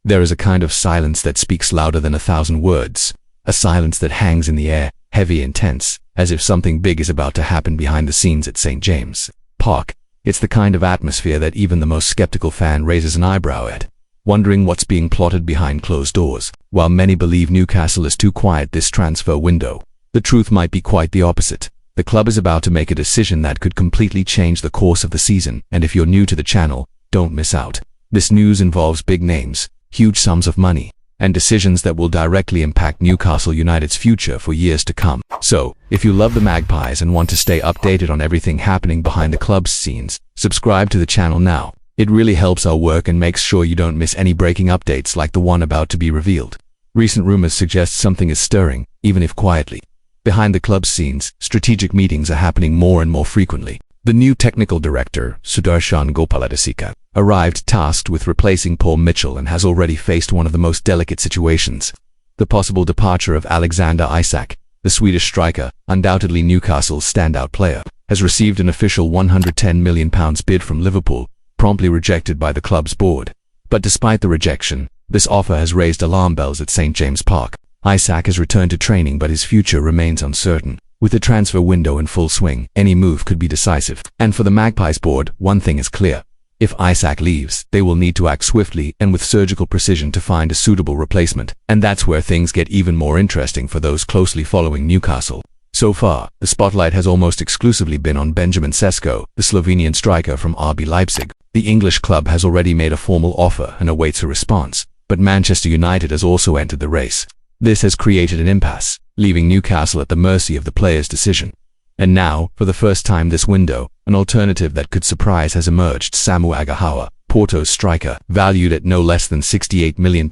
There is a kind of silence that speaks louder than 1,000 words. A silence that hangs in the air, heavy and tense, as if something big is about to happen behind the scenes at St. James' Park. It's the kind of atmosphere that even the most skeptical fan raises an eyebrow at, wondering what's being plotted behind closed doors. While many believe Newcastle is too quiet this transfer window, the truth might be quite the opposite. The club is about to make a decision that could completely change the course of the season, and if you're new to the channel, don't miss out. This news involves big names, huge sums of money, and decisions that will directly impact Newcastle United's future for years to come. So, if you love the Magpies and want to stay updated on everything happening behind the club's scenes, subscribe to the channel now. It really helps our work and makes sure you don't miss any breaking updates like the one about to be revealed. Recent rumors suggest something is stirring, even if quietly. Behind the club's scenes, strategic meetings are happening more and more frequently. The new technical director, Sudarshan Gopaladesika, arrived tasked with replacing Paul Mitchell and has already faced one of the most delicate situations. The possible departure of Alexander Isak, the Swedish striker, undoubtedly Newcastle's standout player, has received an official £110 million bid from Liverpool, promptly rejected by the club's board. But despite the rejection, this offer has raised alarm bells at St. James' Park. Isak has returned to training, but his future remains uncertain. With the transfer window in full swing, any move could be decisive. And for the Magpies board, one thing is clear. If Isak leaves, they will need to act swiftly and with surgical precision to find a suitable replacement. And that's where things get even more interesting for those closely following Newcastle. So far, the spotlight has almost exclusively been on Benjamin Sesko, the Slovenian striker from RB Leipzig. The English club has already made a formal offer and awaits a response, but Manchester United has also entered the race. This has created an impasse, leaving Newcastle at the mercy of the player's decision. And now, for the first time this window, an alternative that could surprise has emerged. Samu Omorodion, Porto's striker, valued at no less than £68 million,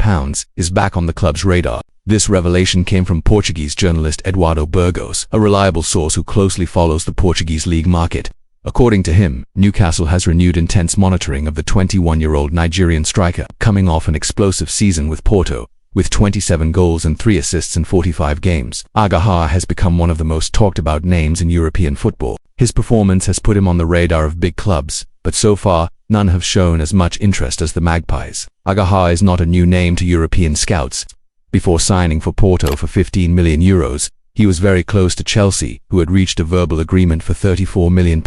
is back on the club's radar. This revelation came from Portuguese journalist Eduardo Burgos, a reliable source who closely follows the Portuguese league market. According to him, Newcastle has renewed intense monitoring of the 21-year-old Nigerian striker, coming off an explosive season with Porto. With 27 goals and 3 assists in 45 games, Omorodion has become one of the most talked-about names in European football. His performance has put him on the radar of big clubs, but so far, none have shown as much interest as the Magpies. Omorodion is not a new name to European scouts. Before signing for Porto for €15 million, he was very close to Chelsea, who had reached a verbal agreement for £34 million.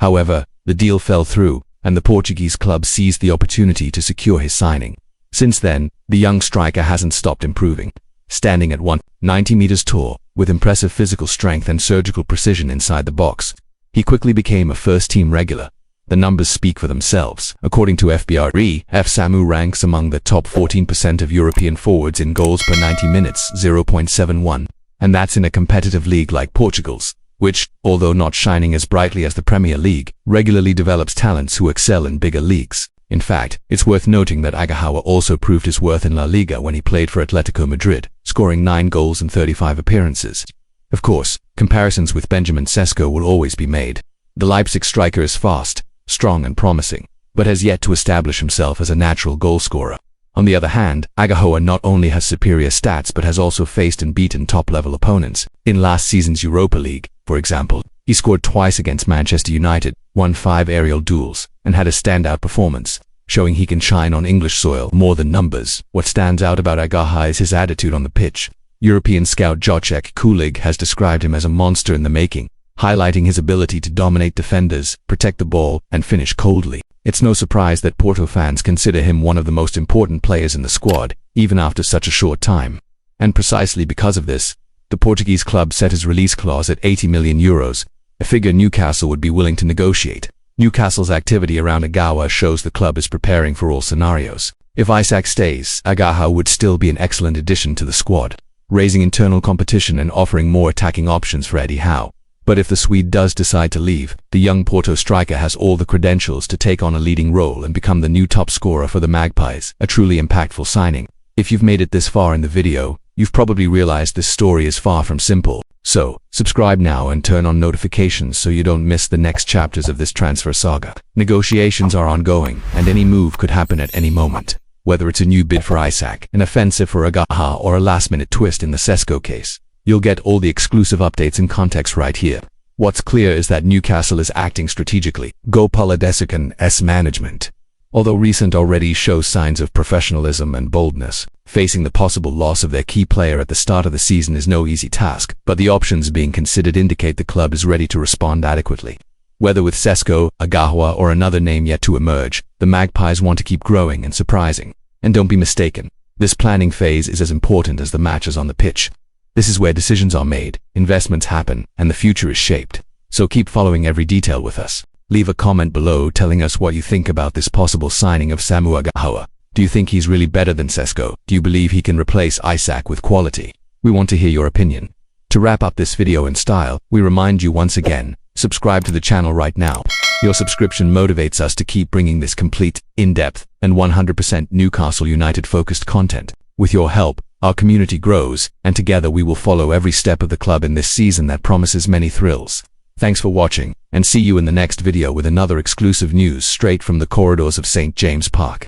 However, the deal fell through, and the Portuguese club seized the opportunity to secure his signing. Since then, the young striker hasn't stopped improving. Standing at 190 meters tall, with impressive physical strength and surgical precision inside the box, he quickly became a first-team regular. The numbers speak for themselves. According to FBref, Samu ranks among the top 14% of European forwards in goals per 90 minutes, 0.71, and that's in a competitive league like Portugal's, which, although not shining as brightly as the Premier League, regularly develops talents who excel in bigger leagues. In fact, it's worth noting that Omorodion also proved his worth in La Liga when he played for Atletico Madrid, scoring 9 goals in 35 appearances. Of course, comparisons with Benjamin Sesko will always be made. The Leipzig striker is fast, strong and promising, but has yet to establish himself as a natural goalscorer. On the other hand, Omorodion not only has superior stats but has also faced and beaten top-level opponents. In last season's Europa League, for example, he scored twice against Manchester United, won 5 aerial duels, and had a standout performance, showing he can shine on English soil more than numbers. What stands out about Omorodion is his attitude on the pitch. European scout Jacek Kulig has described him as a monster in the making, highlighting his ability to dominate defenders, protect the ball, and finish coldly. It's no surprise that Porto fans consider him one of the most important players in the squad, even after such a short time. And precisely because of this, the Portuguese club set his release clause at €80 million, a figure Newcastle would be willing to negotiate. Newcastle's activity around Omorodion shows the club is preparing for all scenarios. If Isak stays, Omorodion would still be an excellent addition to the squad, raising internal competition and offering more attacking options for Eddie Howe. But if the Swede does decide to leave, the young Porto striker has all the credentials to take on a leading role and become the new top scorer for the Magpies, a truly impactful signing. If you've made it this far in the video, you've probably realized this story is far from simple. So, subscribe now and turn on notifications so you don't miss the next chapters of this transfer saga. Negotiations are ongoing, and any move could happen at any moment. Whether it's a new bid for Isak, an offensive for Omorodion, or a last-minute twist in the Sesko case, you'll get all the exclusive updates and context right here. What's clear is that Newcastle is acting strategically. Gopaladesika's management Although recent already shows signs of professionalism and boldness, facing the possible loss of their key player at the start of the season is no easy task, but the options being considered indicate the club is ready to respond adequately. Whether with Sesko, Agawa, or another name yet to emerge, the Magpies want to keep growing and surprising. And don't be mistaken, this planning phase is as important as the matches on the pitch. This is where decisions are made, investments happen, and the future is shaped. So keep following every detail with us. Leave a comment below telling us what you think about this possible signing of Samu Agawa. Do you think he's really better than Sesko? Do you believe he can replace Isak with quality? We want to hear your opinion. To wrap up this video in style, we remind you once again, subscribe to the channel right now. Your subscription motivates us to keep bringing this complete, in-depth, and 100% Newcastle United focused content. With your help, our community grows, and together we will follow every step of the club in this season that promises many thrills. Thanks for watching, and see you in the next video with another exclusive news straight from the corridors of St. James Park.